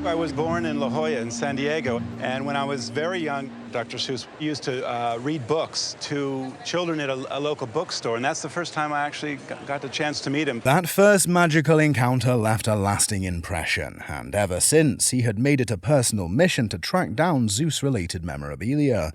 I was born in La Jolla in San Diego, and when I was very young, Dr. Seuss used to read books to children at a local bookstore, and that's the first time I actually got the chance to meet him. That first magical encounter left a lasting impression, and ever since, he had made it a personal mission to track down Seuss-related memorabilia.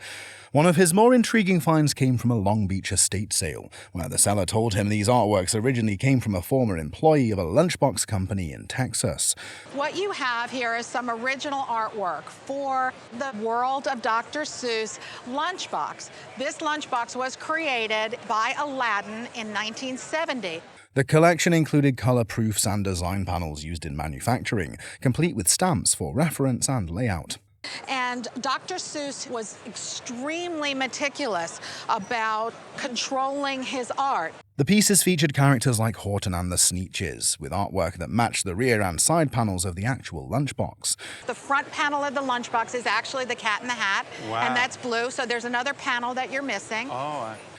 One of his more intriguing finds came from a Long Beach estate sale, where the seller told him these artworks originally came from a former employee of a lunchbox company in Texas. What you have here is some original artwork for the world of Dr. Seuss lunchbox. This lunchbox was created by Aladdin in 1970. The collection included color proofs and design panels used in manufacturing, complete with stamps for reference and layout. And Dr. Seuss was extremely meticulous about controlling his art. The pieces featured characters like Horton and the Sneetches, with artwork that matched the rear and side panels of the actual lunchbox. The front panel of the lunchbox is actually the Cat in the Hat, Wow. and that's blue, so there's another panel that you're missing.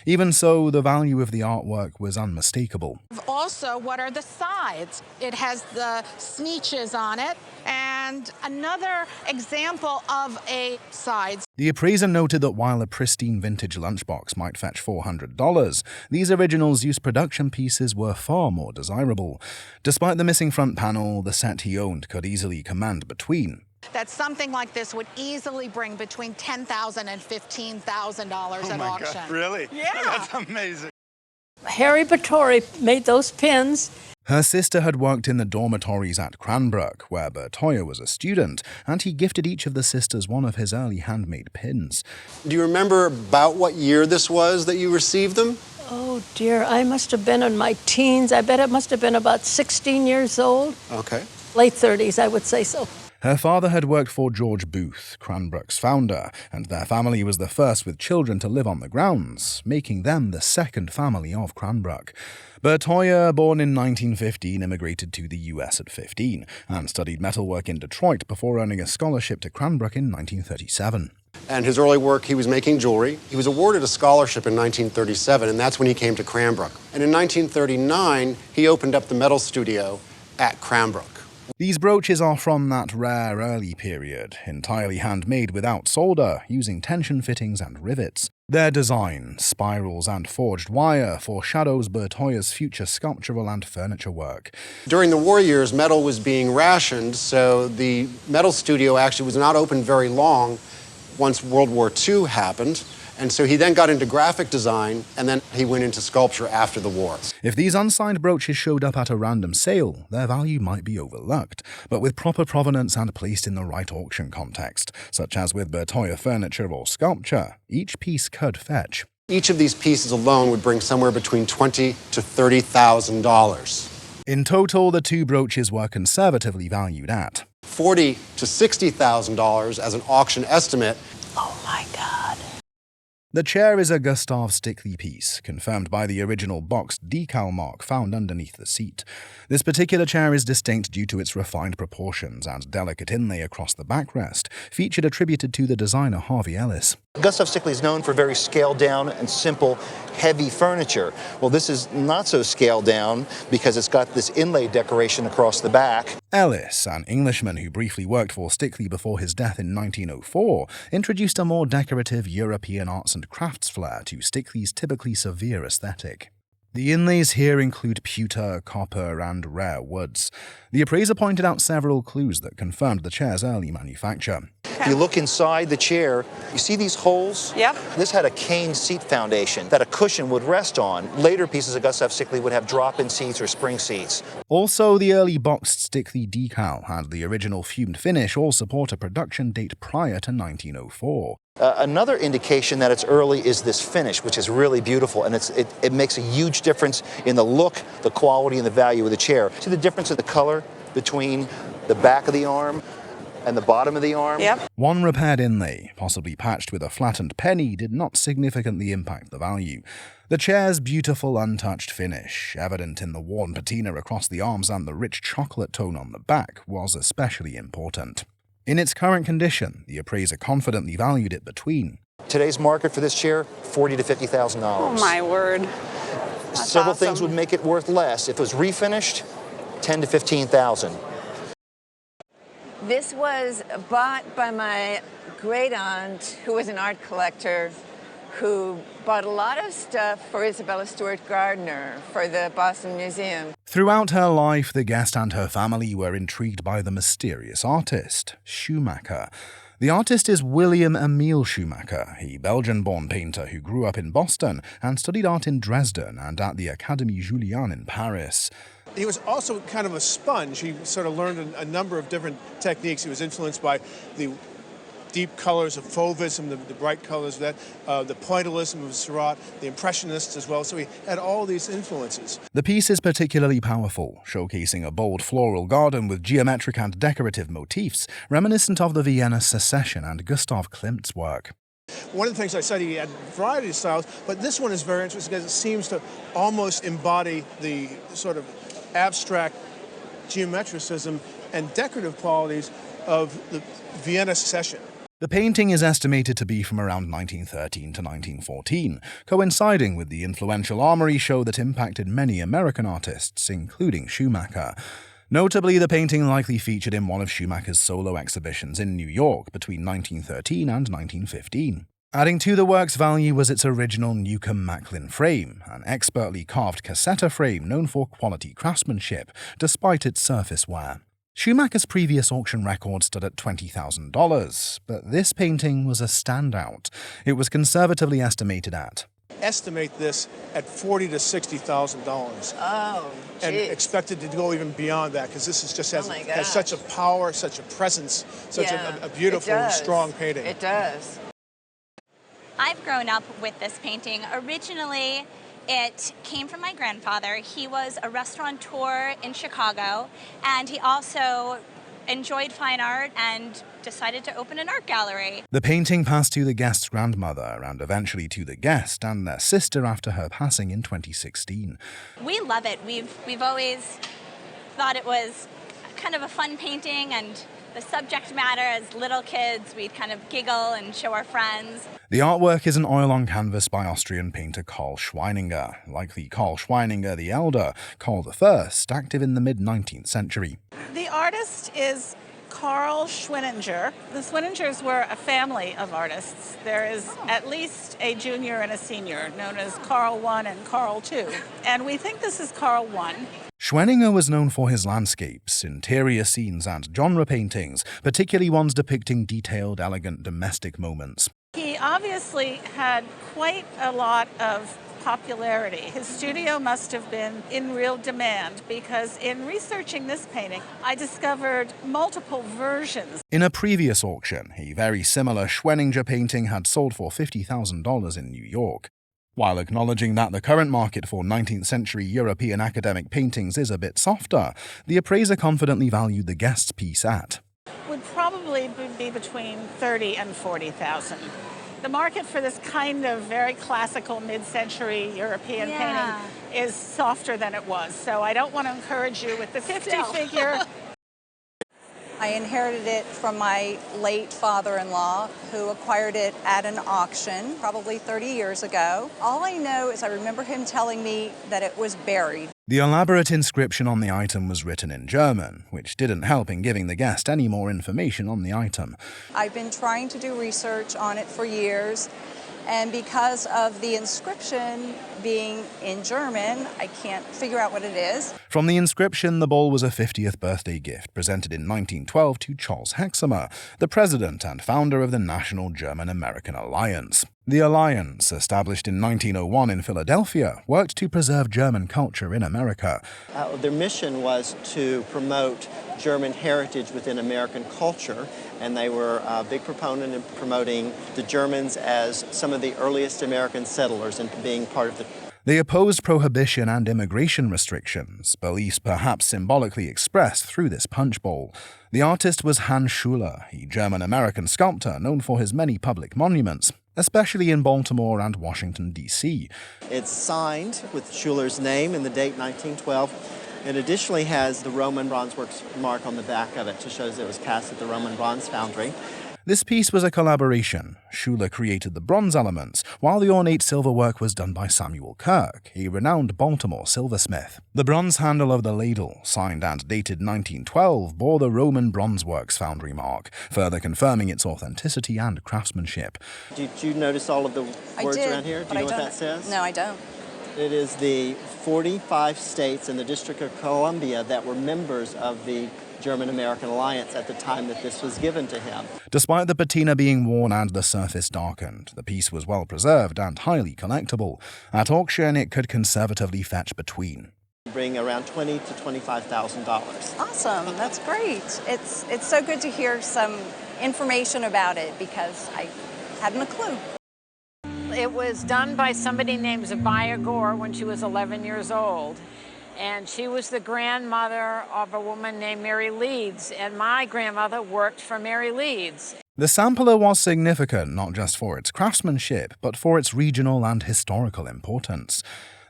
Even so, the value of the artwork was unmistakable. Also, what are the sides? It has the Sneetches on it, and another example of a side. The appraiser noted that while a pristine vintage lunchbox might fetch $400, these original Seuss production pieces were far more desirable. Despite the missing front panel, the set he owned could easily command between. That something like this would easily bring between $10,000 and $15,000 at auction. God, really? Yeah. That's amazing. Harry Bertori made those pins. Her sister had worked in the dormitories at Cranbrook, where Bertoya was a student, and he gifted each of the sisters one of his early handmade pins. Do you remember about what year this was that you received them? Oh dear, I must have been in my teens. I bet it must have been about 16 years old. Okay. Late 30s, I would say so. Her father had worked for George Booth, Cranbrook's founder, and their family was the first with children to live on the grounds, making them the second family of Cranbrook. Bertoya, born in 1915, immigrated to the US at 15 and studied metalwork in Detroit before earning a scholarship to Cranbrook in 1937. And his early work, he was making jewelry. He was awarded a scholarship in 1937, and that's when he came to Cranbrook. And in 1939, he opened up the metal studio at Cranbrook. These brooches are from that rare early period, entirely handmade without solder, using tension fittings and rivets. Their design, spirals and forged wire, foreshadows Bertoya's future sculptural and furniture work. During the war years, metal was being rationed, so the metal studio actually was not open very long once World War II happened. And so he then got into graphic design, and then he went into sculpture after the war. If these unsigned brooches showed up at a random sale, their value might be overlooked, but with proper provenance and placed in the right auction context, such as with Bertoya furniture or sculpture, each piece could fetch. Each of these pieces alone would bring somewhere between $20,000 to $30,000. In total, the two brooches were conservatively valued at $40,000 to $60,000 as an auction estimate. Oh my God. The chair is a Gustav Stickley piece, confirmed by the original boxed decal mark found underneath the seat. This particular chair is distinct due to its refined proportions and delicate inlay across the backrest, featured attributed to the designer Harvey Ellis. Gustav Stickley is known for very scaled down and simple, heavy furniture. Well, this is not so scaled down because it's got this inlay decoration across the back. Ellis, an Englishman who briefly worked for Stickley before his death in 1904, introduced a more decorative European arts and crafts flair to Stickley's typically severe aesthetic. The inlays here include pewter, copper, and rare woods. The appraiser pointed out several clues that confirmed the chair's early manufacture. If you look inside the chair, you see these holes? Yep. This had a cane seat foundation that a cushion would rest on. Later pieces of Gustav Stickley would have drop-in seats or spring seats. Also, the early boxed Stickley decal and the original fumed finish all support a production date prior to 1904. Another indication that it's early is this finish, which is really beautiful, and it makes a huge difference in the look, the quality, and the value of the chair. See the difference in the color between the back of the arm and the bottom of the arm? Yep. One repaired inlay, possibly patched with a flattened penny, did not significantly impact the value. The chair's beautiful untouched finish, evident in the worn patina across the arms and the rich chocolate tone on the back, was especially important. In its current condition, the appraiser confidently valued it between Today's market for this chair, $40,000 to $50,000. Oh my word. That's Several awesome. things would make it worth less. If it was refinished, $10,000 to $15,000. This was bought by my great aunt, who was an art collector, who bought a lot of stuff for Isabella Stewart Gardner for the Boston Museum. Throughout her life, the guest and her family were intrigued by the mysterious artist, Schumaca. The artist is William Emile Schumaca, a Belgian-born painter who grew up in Boston and studied art in Dresden and at the Académie Julian in Paris. He was also kind of a sponge. He sort of learned a number of different techniques. He was influenced by the deep colors of Fauvism, the bright colors of that, the pointillism of Seurat, the Impressionists as well. So he had all these influences. The piece is particularly powerful, showcasing a bold floral garden with geometric and decorative motifs reminiscent of the Vienna Secession and Gustav Klimt's work. One of the things I said, he had a variety of styles, but this one is very interesting because it seems to almost embody the sort of abstract geometricism and decorative qualities of the Vienna Secession. The painting is estimated to be from around 1913 to 1914, coinciding with the influential armory show that impacted many American artists, including Schumaca. Notably, the painting likely featured in one of Schumaca's solo exhibitions in New York between 1913 and 1915. Adding to the work's value was its original Newcomb-Macklin frame, an expertly carved cassetta frame known for quality craftsmanship, despite its surface wear. Schumaca's previous auction record stood at $20,000, but this painting was a standout. It was conservatively estimated at. Estimate this at $40,000 to $60,000. Oh, geez. And expected to go even beyond that because this is just has such a power, such a presence, such a beautiful, strong painting. It does. I've grown up with this painting. Originally, it came from my grandfather. He was a restaurateur in Chicago, and he also enjoyed fine art and decided to open an art gallery. The painting passed to the guest's grandmother and eventually to the guest and their sister after her passing in 2016. We love it. We've always thought it was kind of a fun painting, and the subject matter as little kids, we'd kind of giggle and show our friends. The artwork is an oil-on canvas by Austrian painter Karl Schwininger, likely Karl Schwininger the Elder, Karl I, active in the mid-19th century. The artist is Karl Schwininger. The Schwiningers were a family of artists. There is at least a junior and a senior, known as Karl I and Karl II. And we think this is Karl I. Schwininger was known for his landscapes, interior scenes, and genre paintings, particularly ones depicting detailed, elegant domestic moments. He obviously had quite a lot of popularity. His studio must have been in real demand because in researching this painting, I discovered multiple versions. In a previous auction, a very similar Schwininger painting had sold for $50,000 in New York. While acknowledging that the current market for 19th century European academic paintings is a bit softer, the appraiser confidently valued the guest's piece at. Would probably be between $30,000 and $40,000. The market for this kind of very classical mid-century European painting is softer than it was, so I don't want to encourage you with the 50 figure. I inherited it from my late father-in-law, who acquired it at an auction probably 30 years ago. All I know is I remember him telling me that it was buried. The elaborate inscription on the item was written in German, which didn't help in giving the guest any more information on the item. I've been trying to do research on it for years, and because of the inscription being in German, I can't figure out what it is. From the inscription, the bowl was a 50th birthday gift presented in 1912 to Charles Hexamer, the president and founder of the National German-American Alliance. The alliance, established in 1901 in Philadelphia, worked to preserve German culture in America. Their mission was to promote German heritage within American culture, and they were a big proponent in promoting the Germans as some of the earliest American settlers and being part of the. They opposed prohibition and immigration restrictions, beliefs perhaps symbolically expressed through this punch bowl. The artist was Hans Schuler, a German-American sculptor known for his many public monuments, especially in Baltimore and Washington, D.C. It's signed with Schuler's name and the date 1912. It additionally has the Roman bronze works mark on the back of it to show that it was cast at the Roman bronze foundry. This piece was a collaboration. Schuler created the bronze elements, while the ornate silver work was done by Samuel Kirk, a renowned Baltimore silversmith. The bronze handle of the ladle, signed and dated 1912, bore the Roman Bronze Works foundry mark, further confirming its authenticity and craftsmanship. Did you notice all of the words around here? Do you know what that says? No, I don't. It is the 45 states in the District of Columbia that were members of the German-American alliance at the time that this was given to him. Despite the patina being worn and the surface darkened, the piece was well preserved and highly collectible. At auction, it could conservatively fetch between Bring around $20,000 to $25,000. Awesome, that's great. It's so good to hear some information about it because I hadn't a clue. It was done by somebody named Zabaya Gore when she was 11 years old. And she was the grandmother of a woman named Mary Leeds, and my grandmother worked for Mary Leeds. The sampler was significant not just for its craftsmanship, but for its regional and historical importance.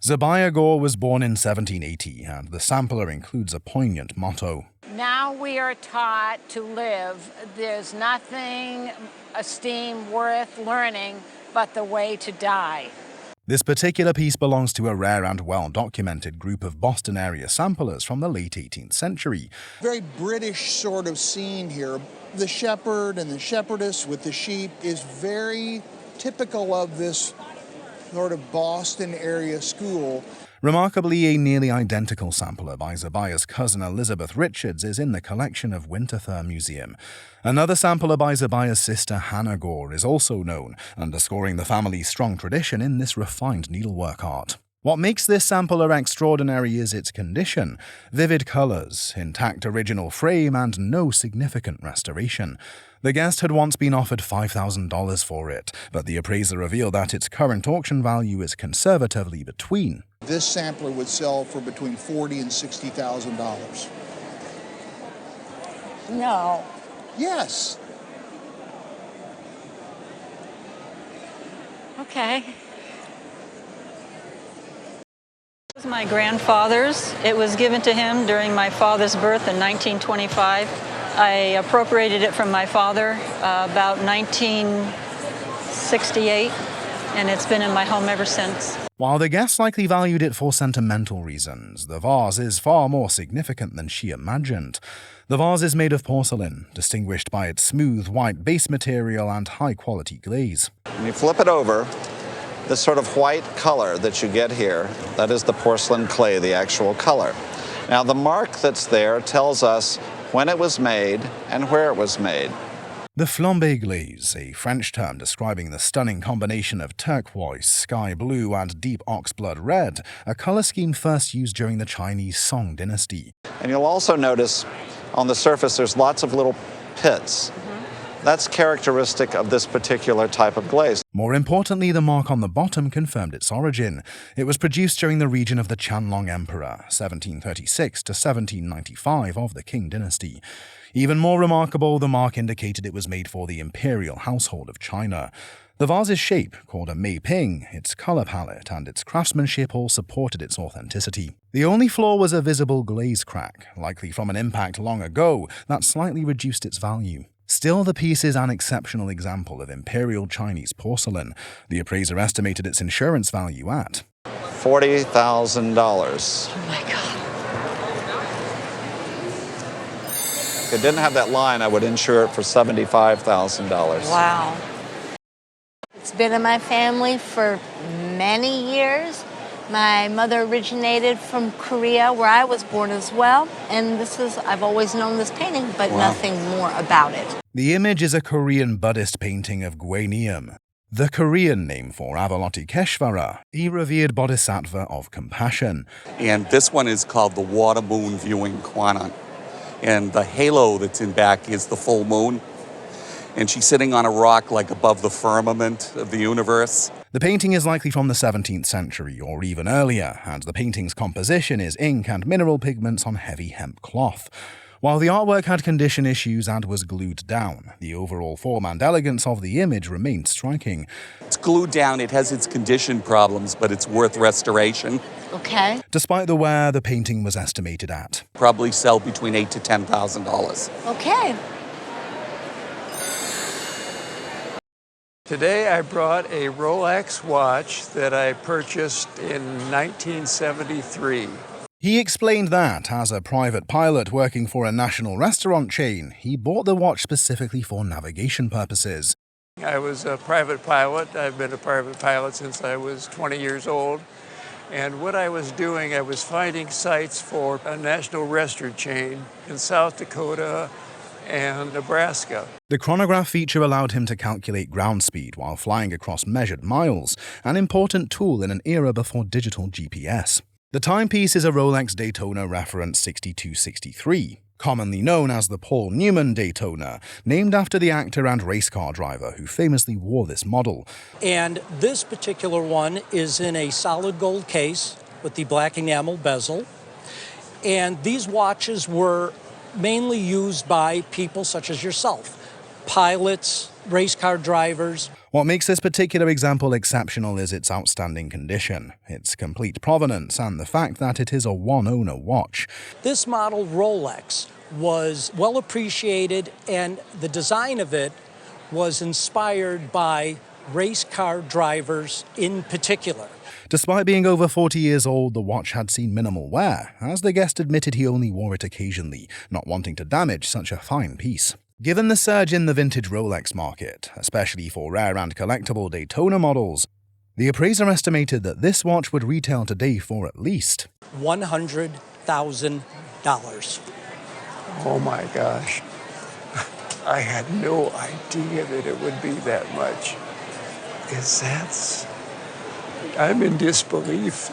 Zabaya Gore was born in 1780, and the sampler includes a poignant motto. Now we are taught to live. There's nothing esteemed worth learning but the way to die. This particular piece belongs to a rare and well-documented group of Boston area samplers from the late 18th century. Very British sort of scene here. The shepherd and the shepherdess with the sheep is very typical of this sort of Boston area school. Remarkably, a nearly identical sampler by Zabaya's cousin Elizabeth Richards is in the collection of Winterthur Museum. Another sampler by Zabaya's sister Hannah Gore is also known, underscoring the family's strong tradition in this refined needlework art. What makes this sampler extraordinary is its condition: vivid colors, intact original frame, and no significant restoration. The guest had once been offered $5,000 for it, but the appraiser revealed that its current auction value is conservatively between. This sampler would sell for between $40,000 and $60,000. No. Yes. Okay. It was my grandfather's. It was given to him during my father's birth in 1925. I appropriated it from my father about 1968, and it's been in my home ever since. While the guest likely valued it for sentimental reasons, the vase is far more significant than she imagined. The vase is made of porcelain, distinguished by its smooth white base material and high-quality glaze. When you flip it over, this sort of white color that you get here, that is the porcelain clay, the actual color. Now, the mark that's there tells us when it was made and where it was made. The flambe glaze, a French term describing the stunning combination of turquoise, sky blue, and deep oxblood red, a color scheme first used during the Chinese Song dynasty. And you'll also notice on the surface there's lots of little pits. That's characteristic of this particular type of glaze. More importantly, the mark on the bottom confirmed its origin. It was produced during the reign of the Qianlong Emperor, 1736 to 1795 of the Qing dynasty. Even more remarkable, the mark indicated it was made for the imperial household of China. The vase's shape, called a mei ping, its color palette, and its craftsmanship all supported its authenticity. The only flaw was a visible glaze crack, likely from an impact long ago, that slightly reduced its value. Still, the piece is an exceptional example of imperial Chinese porcelain. The appraiser estimated its insurance value at $40,000. Oh my God. If it didn't have that line, I would insure it for $75,000. Wow. It's been in my family for many years. My mother originated from Korea, where I was born as well, and I've always known this painting, but nothing more about it. The image is a Korean Buddhist painting of Guanyin, the Korean name for Avalokiteshvara, a revered bodhisattva of compassion. And this one is called the Water Moon Viewing Quantum. And the halo that's in back is the full moon. And she's sitting on a rock like above the firmament of the universe. The painting is likely from the 17th century or even earlier, and the painting's composition is ink and mineral pigments on heavy hemp cloth. While the artwork had condition issues and was glued down, the overall form and elegance of the image remained striking. It's glued down, it has its condition problems, but it's worth restoration. Okay. Despite the wear, the painting was estimated at Probably sell between $8,000 to $10,000. Okay. Today I brought a Rolex watch that I purchased in 1973. He explained that, as a private pilot working for a national restaurant chain, he bought the watch specifically for navigation purposes. I was a private pilot. I've been a private pilot since I was 20 years old. And what I was doing, I was finding sites for a national restaurant chain in South Dakota and Nebraska. The chronograph feature allowed him to calculate ground speed while flying across measured miles, an important tool in an era before digital GPS. The timepiece is a Rolex Daytona reference 6263, commonly known as the Paul Newman Daytona, named after the actor and race car driver who famously wore this model. And this particular one is in a solid gold case with the black enamel bezel. And these watches were mainly used by people such as yourself, pilots, race car drivers. What makes this particular example exceptional is its outstanding condition, its complete provenance, and the fact that it is a one-owner watch. This model Rolex was well appreciated, and the design of it was inspired by race car drivers in particular. Despite being over 40 years old, the watch had seen minimal wear, as the guest admitted he only wore it occasionally, not wanting to damage such a fine piece. Given the surge in the vintage Rolex market, especially for rare and collectible Daytona models, the appraiser estimated that this watch would retail today for at least $100,000. Oh my gosh. I had no idea that it would be that much. I'm in disbelief.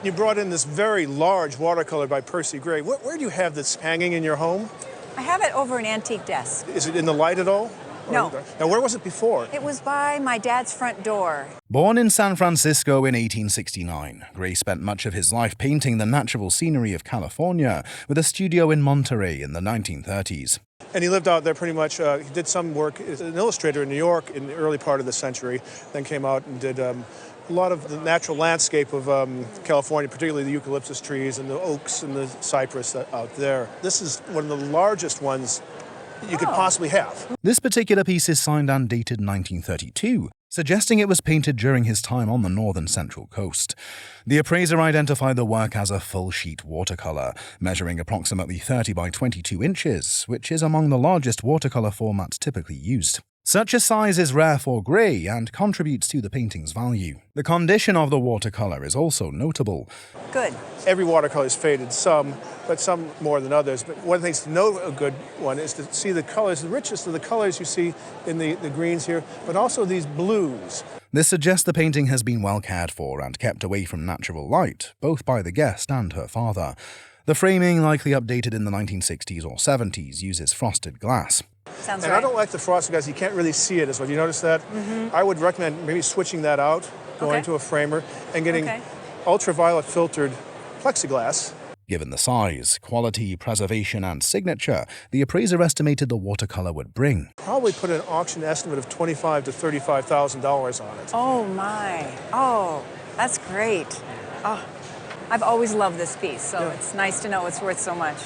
You brought in this very large watercolor by Percy Gray. Where do you have this hanging in your home? I have it over an antique desk. Is it in the light at all? No. Now, where was it before? It was by my dad's front door. Born in San Francisco in 1869, Gray spent much of his life painting the natural scenery of California, with a studio in Monterey in the 1930s. And he lived out there pretty much. He did some work as an illustrator in New York in the early part of the century, then came out and did a lot of the natural landscape of California, particularly the eucalyptus trees and the oaks and the cypress out there. This is one of the largest ones you could possibly have. This particular piece is signed and dated 1932, suggesting it was painted during his time on the northern central coast. The appraiser identified the work as a full-sheet watercolor, measuring approximately 30 by 22 inches, which is among the largest watercolor formats typically used. Such a size is rare for Gray and contributes to the painting's value. The condition of the watercolor is also notable. Good. Every watercolor is faded, some, but some more than others. But one of the things to know a good one is to see the colors, the richest of the colors you see in the greens here, but also these blues. This suggests the painting has been well cared for and kept away from natural light, both by the guest and her father. The framing, likely updated in the 1960s or 70s, uses frosted glass. Sounds and right. I don't like the frosted glass. You can't really see it as well. You notice that? Mm-hmm. I would recommend maybe switching that out, going to a framer, and getting ultraviolet filtered plexiglass. Given the size, quality, preservation, and signature, the appraiser estimated the watercolor would bring. Probably put an auction estimate of $25,000 to $35,000 on it. Oh my. Oh, that's great. Oh, I've always loved this piece, so it's nice to know it's worth so much.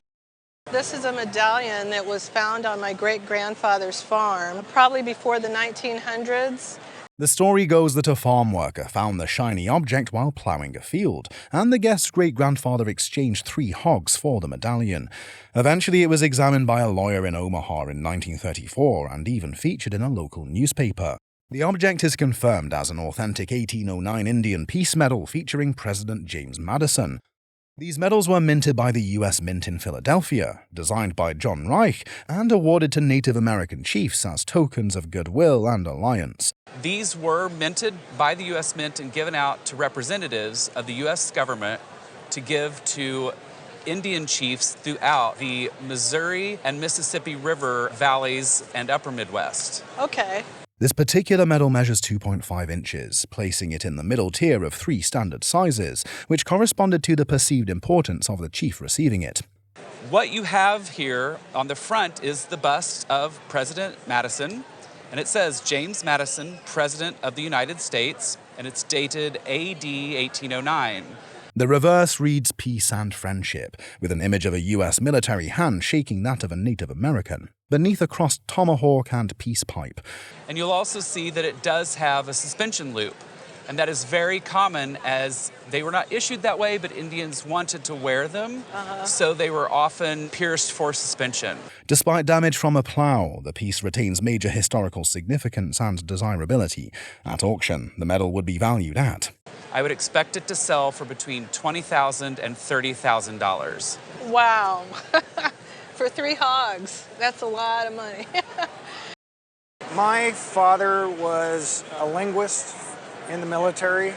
This is a medallion that was found on my great-grandfather's farm, probably before the 1900s. The story goes that a farm worker found the shiny object while plowing a field, and the guest's great-grandfather exchanged 3 hogs for the medallion. Eventually, it was examined by a lawyer in Omaha in 1934 and even featured in a local newspaper. The object is confirmed as an authentic 1809 Indian Peace Medal featuring President James Madison. These medals were minted by the U.S. Mint in Philadelphia, designed by John Reich, and awarded to Native American chiefs as tokens of goodwill and alliance. These were minted by the U.S. Mint and given out to representatives of the U.S. government to give to Indian chiefs throughout the Missouri and Mississippi River valleys and upper Midwest. Okay. This particular medal measures 2.5 inches, placing it in the middle tier of 3 standard sizes, which corresponded to the perceived importance of the chief receiving it. What you have here on the front is the bust of President Madison, and it says James Madison, President of the United States, and it's dated AD 1809. The reverse reads peace and friendship, with an image of a US military hand shaking that of a Native American, beneath a crossed tomahawk and peace pipe. And you'll also see that it does have a suspension loop. And that is very common, as they were not issued that way, but Indians wanted to wear them, so they were often pierced for suspension. Despite damage from a plow, the piece retains major historical significance and desirability. At auction, the medal would be valued at. I would expect it to sell for between $20,000 and $30,000. Wow. For 3 hogs, that's a lot of money. My father was a linguist in the military,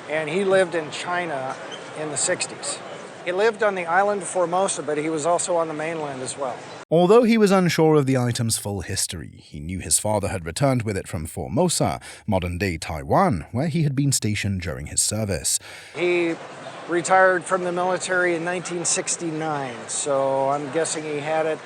and he lived in China in the 60s. He lived on the island of Formosa, but he was also on the mainland as well. Although he was unsure of the item's full history, he knew his father had returned with it from Formosa, modern-day Taiwan, where he had been stationed during his service. He retired from the military in 1969, so I'm guessing he had it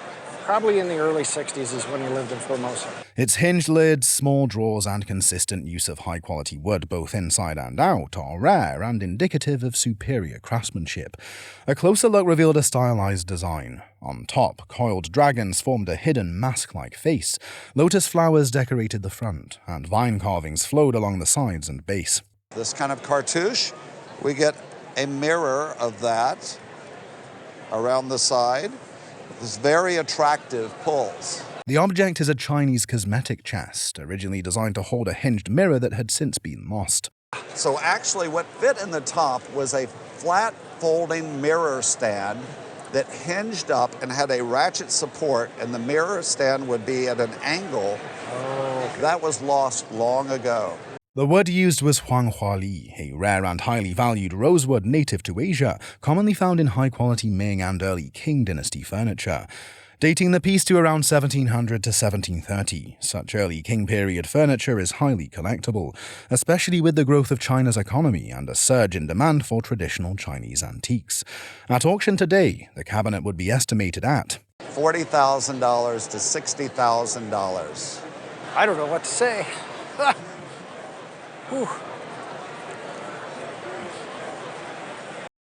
probably in the early 60s is when he lived in Formosa. Its hinged lids, small drawers, and consistent use of high-quality wood both inside and out are rare and indicative of superior craftsmanship. A closer look revealed a stylized design. On top, coiled dragons formed a hidden mask-like face, lotus flowers decorated the front, and vine carvings flowed along the sides and base. This kind of cartouche, we get a mirror of that around the side. This very attractive pulls. The object is a Chinese cosmetic chest, originally designed to hold a hinged mirror that had since been lost. So actually what fit in the top was a flat folding mirror stand that hinged up and had a ratchet support, and the mirror stand would be at an angle. That was lost long ago. The wood used was Huanghuali, a rare and highly valued rosewood native to Asia, commonly found in high-quality Ming and early Qing dynasty furniture. Dating the piece to around 1700 to 1730, such early Qing period furniture is highly collectible, especially with the growth of China's economy and a surge in demand for traditional Chinese antiques. At auction today, the cabinet would be estimated at $40,000 to $60,000. I don't know what to say. Whew.